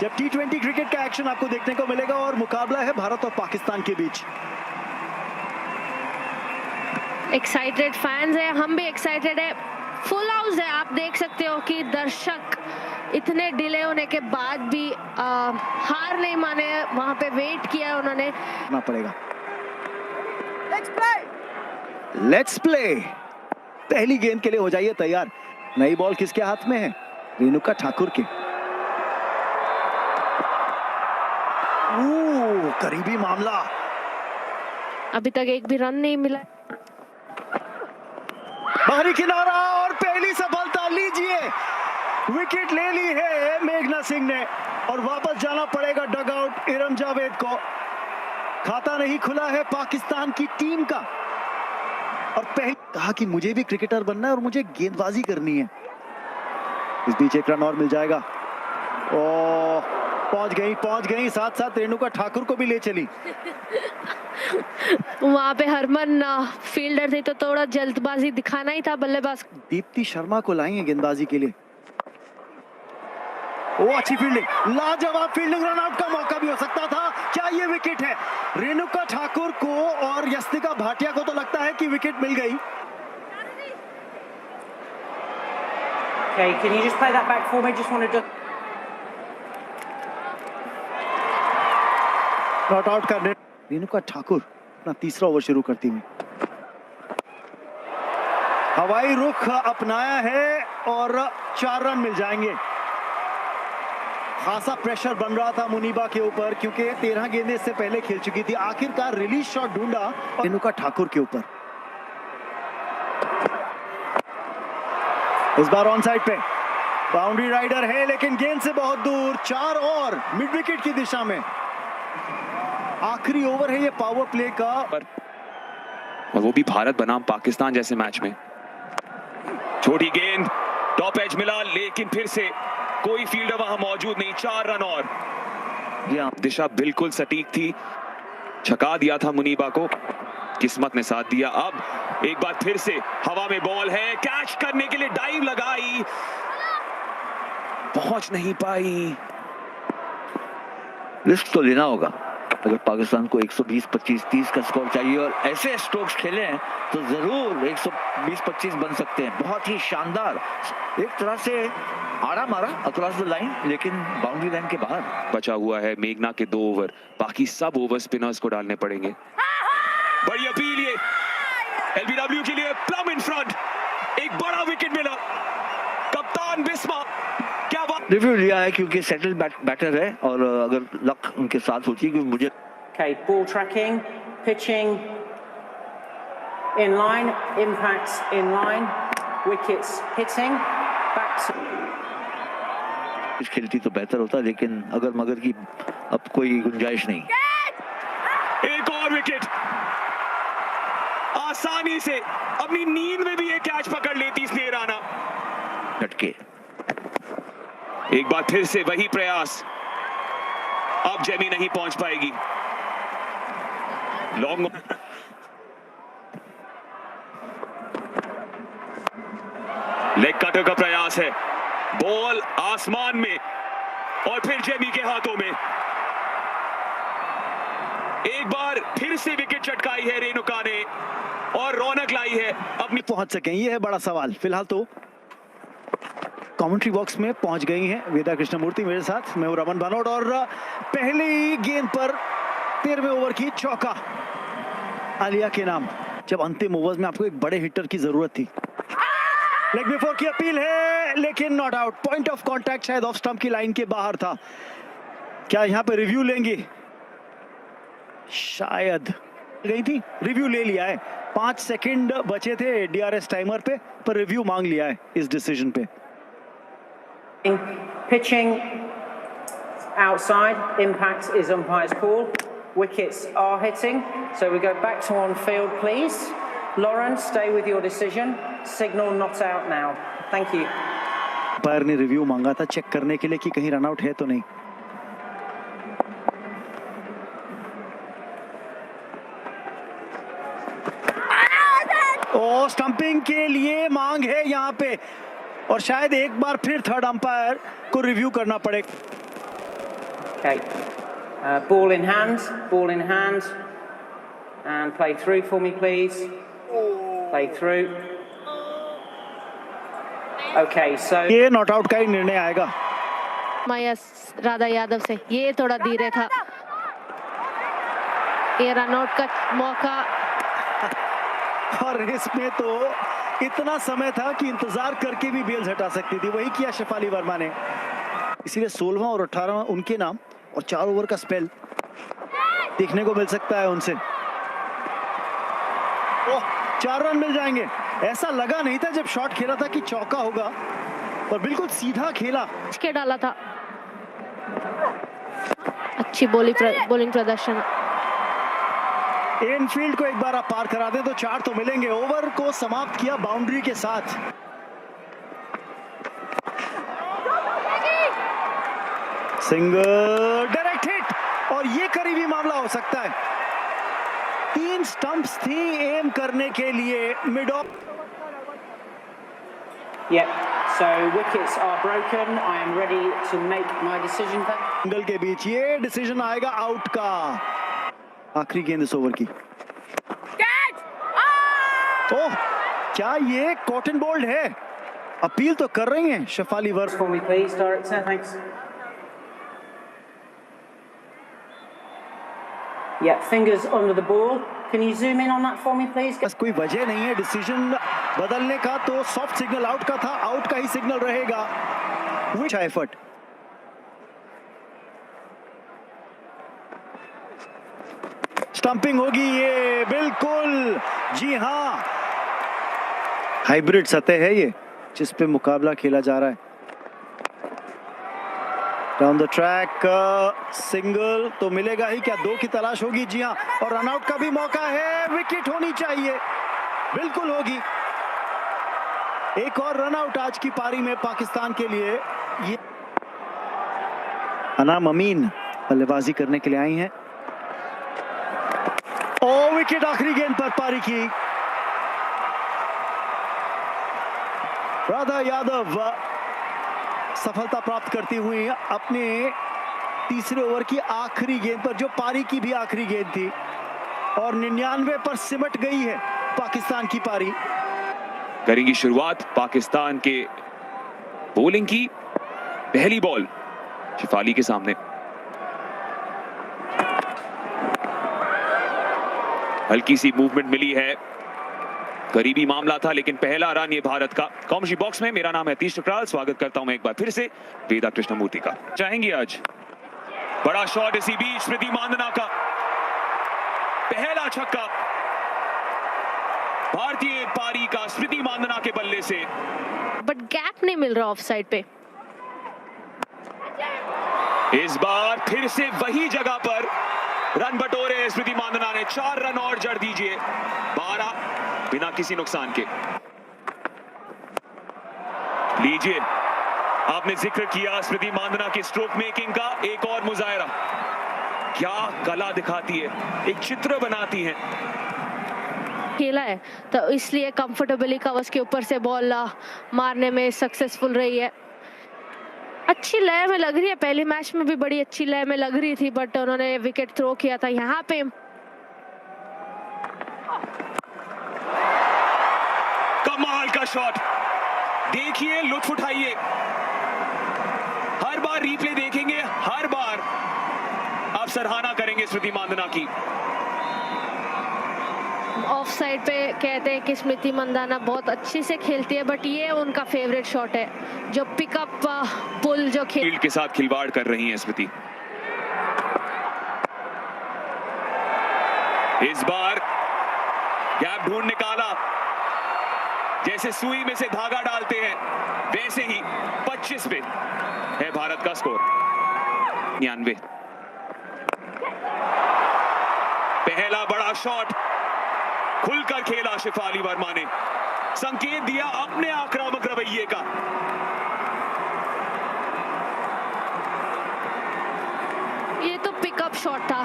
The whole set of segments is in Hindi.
जब T20 क्रिकेट का एक्शन आपको देखने को मिलेगा और मुकाबला है भारत और पाकिस्तान के बीच। एक्साइटेड फैंस है, हम भी एक्साइटेड है, फुल हाउस है। आप देख सकते हो कि दर्शक इतने डिले होने के बाद भी हार नहीं माने, वहां पे वेट किया उन्होंने। ना पड़ेगा। Let's play. पहली गेंद के लिए हो जाइए तैयार। नई बॉल किसके हाथ में है? रेणुका ठाकुर के। करीबी मामला। अभी तक एक भी रन नहीं मिला। बाहरी किनारा और पहली सफलता लीजिए। विकेट ले ली है मेघना सिंह ने और वापस जाना पड़ेगा डगआउट इरम जावेद को। खाता नहीं खुला है पाकिस्तान की टीम का। और पहले कहा कि मुझे भी क्रिकेटर बनना है और मुझे गेंदबाजी करनी है। इस बीच एक रन और मिल जाएगा। पहुंच गई साथ साथ रेणुका ठाकुर को भी ले चली। वहां पे हरमन फील्डर थे तो थोड़ा जल्दबाजी दिखाना ही था बल्लेबाज। दीप्ति शर्मा को लाएंगे गेंदबाजी के लिए। अच्छी फील्डिंग, लाजवाब फील्डिंग। रन आउट का मौका भी हो सकता था। क्या ये विकेट है? रेणुका ठाकुर को और यस्तिका भाटिया को तो लगता है कि विकेट मिल गई। Okay, can you just play that back for me? Just wanted to not out करने रेणुका ठाकुर अपना तीसरा ओवर शुरू करती हुई। हवाई रुख अपनाया है और 4 रन मिल जाएंगे। खासा प्रेशर बन रहा था मुनीबा के ऊपर क्योंकि 13 गेंदें इससे पहले खेल चुकी थी। आखिरकार रिलीज शॉट ढूंढा रेणुका ठाकुर के ऊपर। इस बार ऑन साइड पे बाउंड्री राइडर है लेकिन गेंद से बहुत दूर। 4 और मिड विकेट की दिशा में। आखिरी ओवर है ये पावर प्ले का और वो भी भारत बनाम पाकिस्तान जैसे मैच में। छोटी गेंद, टॉप एज मिला लेकिन फिर से कोई फील्डर वहां मौजूद नहीं। 4 रन और। दिशा बिल्कुल सटीक थी, छका दिया था मुनीबा को, किस्मत ने साथ दिया। अब एक बार फिर से हवा में बॉल है, कैच करने के लिए डाइव लगाई, पहुंच नहीं पाई। रिस्क तो लेना होगा अगर पाकिस्तान को 120, 25, 30 का स्कोर चाहिए और ऐसे स्ट्रोक्स खेले हैं तो जरूर 120, 25 बन सकते हैं। बहुत ही शानदार, एक तरह से आड़ा मारा अक्रॉस द लाइन लेकिन बाउंड्री लाइन के बाहर। बचा हुआ है मेघना के 2 ओवर, बाकी सब ओवर स्पिनर्स को डालने पड़ेंगे। बड़ी अपील ये एलबीडब्ल्यू के लिए, प्लम इन फ्रंट, एक बड़ा विकेट मिला। कप्तान बिस्मा क्या बात। रिव्यू लिया है क्योंकि सेटल बैटर है और अगर लक उनके साथ होती है क्योंकि मुझे Okay, ball tracking, pitching in line, impacts in line, wickets hitting, back to खेलती तो बेहतर होता लेकिन अगर मगर की अब कोई गुंजाइश नहीं। एक और विकेट, आसानी से अपनी नींद में भी ये कैच पकड़ लेती स्नेह राणा। झटके, एक बार फिर से वही प्रयास, अब जेमी नहीं पहुंच पाएगी। लॉन्ग लेग कटर का प्रयास है, बॉल आसमान में और फिर जेमी के हाथों में। एक बार फिर से विकेट चटकाई है रेणुका ने और रौनक लाई है अपनी। पहुंच सकें ये है बड़ा सवाल। फिलहाल तो कमेंट्री बॉक्स में पहुंच गई हैं वेदा कृष्णमूर्ति मेरे साथ। मैं हूं रमन भनोट और पहली गेंद पर 13वें ओवर की चौका आलिया के नाम। जब अंतिम ओवर्स में आपको एक बड़े हिटर की जरूरत थी। लेग बिफोर की अपील है लेकिन not out. Point of contact शायद ऑफ स्टंप की लाइन के बाहर था। क्या यहां पे रिव्यू लेंगे? शायद गई थी, रिव्यू ले लिया है। 5 सेकंड बचे थे डीआरएस टाइमर पे, पर रिव्यू मांग लिया है इस डिसीजन पे। pitching outside, impact is umpire's call, wickets are hitting, so we go back to on field please. Lauren, stay with your decision, signal not out now, thank you. Umpire ने रिव्यू मांगा था चेक करने के लिए कि कहीं रन आउट है तो नहीं। स्टंपिंग के लिए मांग है यहां पे और शायद एक बार फिर थर्ड अंपायर को रिव्यू करना पड़ेगा। Okay. Ball in hand. Ball in hand. And play through for me, please. Play through. Okay, so ये नॉट आउट का ही निर्णय आएगा। मयस राधा यादव से ये थोड़ा धीरे था, ये रनआउट का मौका। और इसमें तो इतना समय था कि इंतजार करके भी बेल्स हटा सकती थी, वही किया शेफाली वर्मा ने। इसीलिए 16वां और 18वां उनके नाम और 4 ओवर का स्पेल देखने को मिल सकता है उनसे। ओह, 4 रन मिल जाएंगे। ऐसा लगा नहीं था जब शॉट खेला था कि चौका होगा, पर बिल्कुल सीधा खेला। के डाला था। अच्छी बॉलिंग प्रदर्शन। इनफील्ड को एक बार आप पार करा दें तो 4 तो मिलेंगे। ओवर को समाप्त किया बाउंड्री के साथ। सिंगल, डायरेक्ट हिट, और ये करीबी मामला हो सकता है। 3 स्टंप्स थी एम करने के लिए mid of. yeah, so wickets are broken. I am ready to make my decision. Single के बीच ये डिसीजन आएगा आउट का। आखिरी गेंद इस ओवर की। ओह, क्या ये कॉटन बोल्ड है? अपील तो कर रही हैं Shefali Verma. For me, please, director. Thanks. Yeah, fingers under the ball. Can you zoom in on that for me, please? बस कोई वजह नहीं है डिसीजन बदलने का, तो सॉफ्ट सिग्नल आउट का था, आउट का ही सिग्नल रहेगा। विच एफर्ट। स्टंपिंग होगी ये, बिल्कुल, जी हाँ, हाइब्रिड सतह है ये जिस पे मुकाबला खेला जा रहा है। डाउन द ट्रैक, सिंगल तो मिलेगा ही क्या, 2 की तलाश होगी। जी हाँ, और रनआउट का भी मौका है। विकेट होनी चाहिए, बिल्कुल होगी। एक और रनआउट आज की पारी में पाकिस्तान के लिए। ये अनाम अमीन बल्लेबाजी करने के लिए आई हैं। ओ, विकेट आखिरी गेंद पर पारी की। राधा यादव सफलता प्राप्त करती हुई अपने तीसरे ओवर की आखिरी गेंद पर, जो पारी की भी आखिरी गेंद थी, और 99 पर सिमट गई है पाकिस्तान की पारी। करेंगी शुरुआत पाकिस्तान के बॉलिंग की। पहली बॉल शेफाली के सामने, हल्की सी मूवमेंट मिली है, करीबी मामला था, लेकिन पहला रन ये भारत का। कॉमेंट्री बॉक्स में मेरा नाम है अतीश टकराल, स्वागत करता हूं मैं एक बार फिर से वेदा कृष्णमूर्ति का। चाहेंगे आज बड़ा शॉट इसी बीच स्मृति मांदना का, पहला छक्का भारतीय पारी का स्मृति मांदना के बल्ले से। बट गैप नहीं मिल रहा ऑफ साइड पे। इस बार फिर से वही जगह पर रन बटोरे स्मृति मांदना ने। 4 रन और जड़ दीजिए, 12 बिना किसी नुकसान के। लीजिए, आपने जिक्र किया स्मृति मांदना की स्ट्रोक मेकिंग का, एक और मुजाहरा। क्या कला दिखाती है, एक चित्र बनाती हैं। खेला है तो इसलिए कंफर्टेबली कवर्स के ऊपर से बॉल मारने में सक्सेसफुल रही है। अच्छी लय में लग रही है, पहले मैच में भी बड़ी अच्छी लय में लग रही थी, बट उन्होंने विकेट थ्रो किया था यहाँ पे। कमाल का शॉट, देखिए, लुत्फ उठाइए। हर बार रिप्ले देखेंगे, हर बार आप सराहना करेंगे स्मृति मांदना की। ऑफ साइड पे कहते हैं कि स्मृति मंदाना बहुत अच्छी से खेलती है, बट ये उनका फेवरेट शॉट है, जो पिकअप पुल जो फील्ड के साथ खिलवाड़ कर रही हैं स्मृति। इस बार गैप ढूंढ निकाला, जैसे सुई में से धागा डालते हैं वैसे ही 25 पे है भारत का स्कोर। 99। पहला बड़ा शॉट खुलकर खेला शेफाली वर्मा ने, संकेत दिया अपने आक्रामक रवैये का। ये तो पिकअप शॉट था,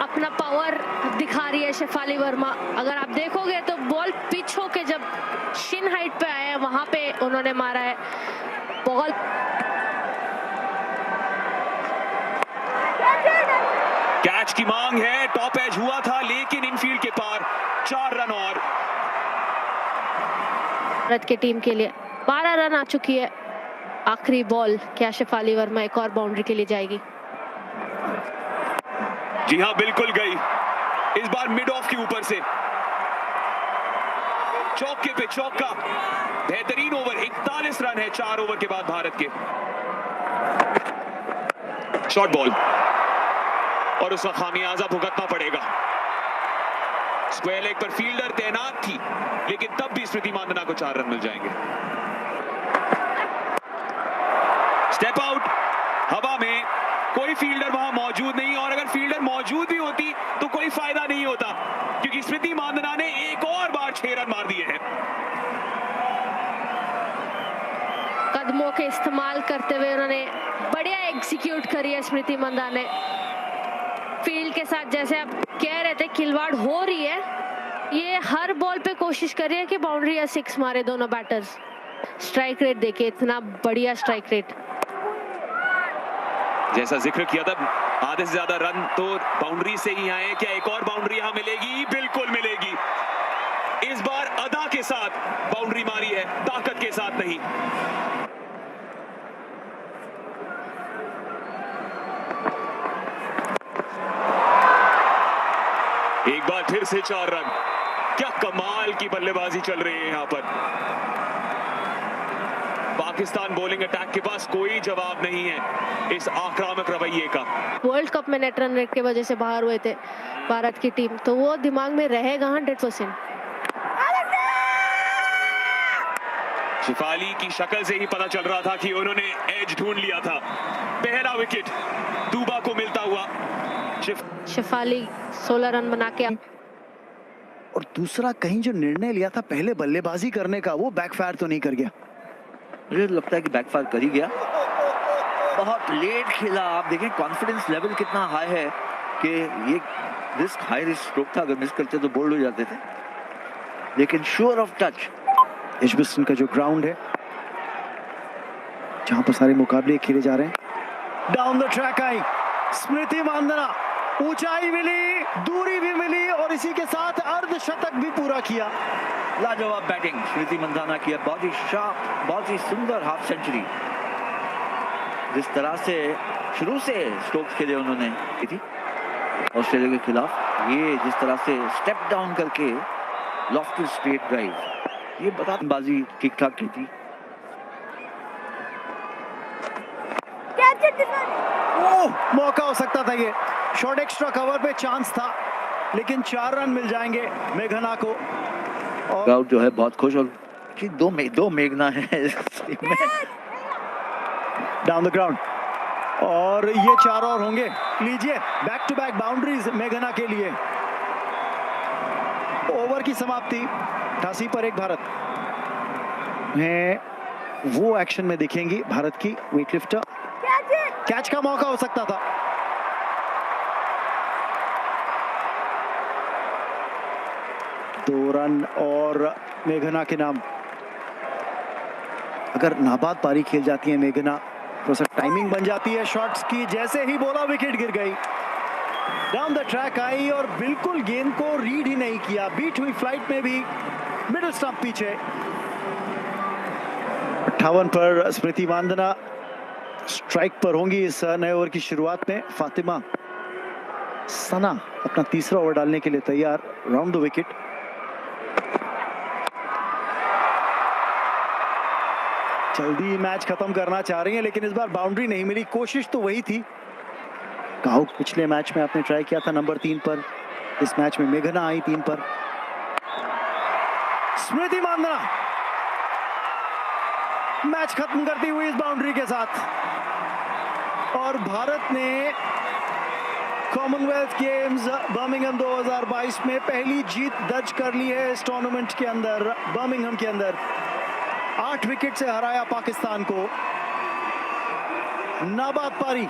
अपना पावर दिखा रही है शेफाली वर्मा। अगर आप देखोगे तो बॉल पिच होके जब शिन हाइट पे आया है वहां पे उन्होंने मारा है बॉल। कैच की मांग है, टॉप एज हुआ था लेकिन इनफील्ड के पार 4 रन और। भारत की टीम के लिए 12 रन आ चुकी है। आखिरी बॉल, क्या शेफाली वर्मा एक और बाउंड्री के लिए जाएगी? जी हां, बिल्कुल गई, इस बार मिड ऑफ के ऊपर से। चौके पे चौका, बेहतरीन ओवर, 41 रन है 4 ओवर के बाद भारत के। शॉर्ट बॉल और उसका खामियाजा भुगतना पड़ेगा। स्क्वायर लेग पर फील्डर तैनात थी लेकिन तब भी स्मृति मांदना को 4 रन मिल जाएंगे। स्टेप आउट, हवा में, कोई फील्डर वहां मौजूद नहीं, और अगर फील्डर मौजूद भी होती तो कोई फायदा नहीं होता क्योंकि स्मृति मांदना ने एक और बार 6 रन मार दिए हैं। कदमों के इस्तेमाल करते हुए उन्होंने बढ़िया एग्जीक्यूट करी है स्मृति मांदना ने। फील्ड के साथ जैसे आप कह रहे थे खिलवाड़ हो रही है, ये हर बॉल पे कोशिश कर रही है कि बाउंड्री या 6 मारे दोनों बैटर्स। स्ट्राइक रेट देखिए, इतना बढ़िया स्ट्राइक रेट। जैसा जिक्र किया था, आधे से ज्यादा रन तो बाउंड्री से ही आए। क्या एक और बाउंड्री यहां मिलेगी? बिल्कुल मिलेगी। इस बार अदा के साथ बाउंड्री मारी है, ताकत के साथ नहीं। एक बार फिर से 4 रन। क्या कमाल की बल्लेबाजी चल रही है यहां पर। पाकिस्तान बॉलिंग अटैक के पास कोई जवाब नहीं है इस आक्रामक रवैये का। वर्ल्ड कप में नेट रन रेट की वजह से बाहर हुए थे भारत की टीम, तो वो दिमाग में रहेगा 100%। शेफाली की शक्ल से ही पता चल रहा था कि उन्होंने एज ढूंढ लिया था। पहला विकेट दूबा को मिलता हुआ। शेफाली 16 रन बना के, और दूसरा कहीं जो निर्णय लिया था पहले बल्लेबाजी करने का, वो बैकफायर तो नहीं कर गया? मुझे लगता है कि बैकफायर कर ही गया। बहुत लेट खेला। आप देखें कॉन्फिडेंस लेवल कितना हाई है कि ये रिस्क, हाई रिस्क स्ट्रोक था, अगर मिस करते तो बोल्ड हो जाते थे, लेकिन श्योर ऑफ टच। एजबस्टन का जो ग्राउंड है जहां पर सारे मुकाबले खेले जा रहे हैं। डाउन द ट्रैक आई स्मृति मांदना, ऊंचाई मिली, दूरी भी मिली और इसी के साथ अर्धशतक भी पूरा किया। लाजवाब बैटिंग स्मृति मंदाना की, बहुत ही शार्प, बहुत ही सुंदर हाफ सेंचुरी। जिस तरह से शुरू से स्ट्रोक्स खेले उन्होंने की थी ऑस्ट्रेलिया के खिलाफ, ये जिस तरह से स्टेप डाउन करके लॉफ्टी स्ट्रेट ड्राइव, ये बाजी ठीक ठाक की थी। ओह, मौका हो सकता था, ये शॉर्ट एक्स्ट्रा कवर पे चांस था, लेकिन 4 रन मिल जाएंगे मेघना को। और जो है बहुत खुश, और कि दो मेघना है डाउन द ग्राउंड, और ये 4 और होंगे। लीजिए बैक टू बैक बाउंड्रीज मेघना के लिए। ओवर की समाप्ति 88 पर 1 भारत है, वो एक्शन में दिखेंगी भारत की वेटलिफ्टर। कैच का मौका हो सकता था। दो रन और मेघना के नाम। अगर नाबाद पारी खेल जाती है मेघना तो सर टाइमिंग बन जाती है शॉट्स की। जैसे ही बोला विकेट गिर गई, डाउन द ट्रैक आई और बिल्कुल गेंद को रीड ही नहीं किया। बीट हुई फ्लाइट में भी, मिडिल स्टंप पीछे। 58 पर स्मृति मांदना स्ट्राइक पर होंगी इस नए ओवर की शुरुआत में। फातिमा सना अपना तीसरा ओवर डालने के लिए तैयार, राउंड द विकेट। जल्दी मैच खत्म करना चाह रही हैं, लेकिन इस बार बाउंड्री नहीं मिली। कोशिश तो वही थी, काउक पिछले मैच में आपने ट्राई किया था नंबर 3 पर, इस मैच में मेघना आई 3 पर। स्मृति मांदना मैच खत्म करती हुई इस बाउंड्री के साथ, और भारत ने कॉमनवेल्थ गेम्स बर्मिंघम 2022 में पहली जीत दर्ज कर ली है इस टूर्नामेंट के अंदर। बर्मिंघम के अंदर 8 विकेट से हराया पाकिस्तान को। नाबाद पारी